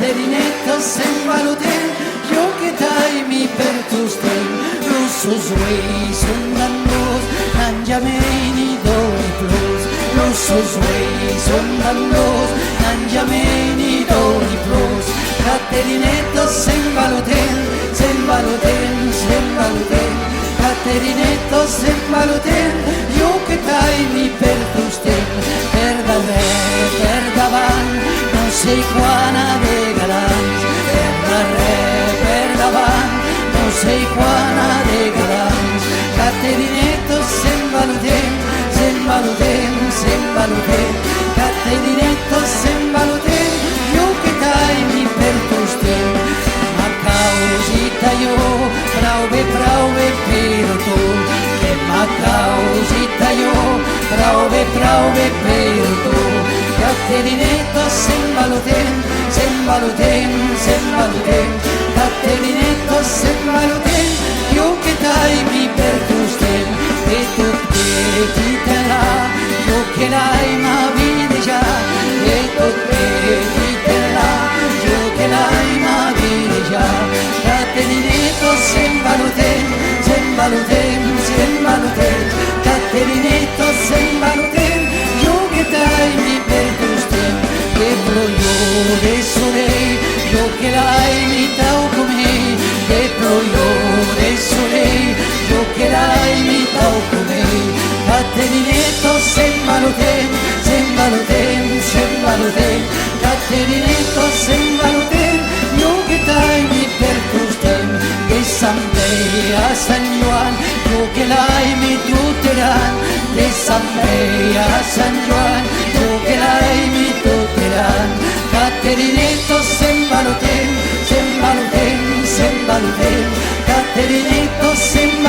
Caterinetto sembaluten, io che dai mi per tu stai, rosso suoi sondandos, nangiameni doi plus, rosso suoi sondandos, nangiameni doi plus. Caterinetto sembaluten, sembaluten, sembaluten, Caterinetto sembaluten, io che dai mi per tu stai, per davvero, per davant, non sei qua navegarans, per darrere, per davant, non sei qua navegarans. Caterinetto sembaluten, sembaluten, sembaluten, Caterinetto sembaluten, io che dai mi per tu stai, ma causita io, prauve, prauve per tu, che ma causita io, prauve, prauve per tu. Caterinetto sembaluten, sembaluten, sembaluten, Caterinetto sembaluten, io che dai mi per tu stai, e tu ti terrà, io che dai ma vide già, e tu ti terrà, io che dai ma vide già. Caterinetto sembaluten, sembaluten, sembaluten, Caterinetto sembaluten, io che dai mi per tu stai, che proio de soleil, io che dai mi tau come, che proio de soleil, io che dai mi tau come. Caterinetto sembaluten, sembaluten, sembaluten, Caterinetto sembaluten, io che dai mi per tu stai, che someday a San Juan, io che dai mi tutteran, che someday a San Juan, io che dai mi tutteran. Caterinetto sembaluten, sembaluten, sembaluten, Caterinetto sembaluten.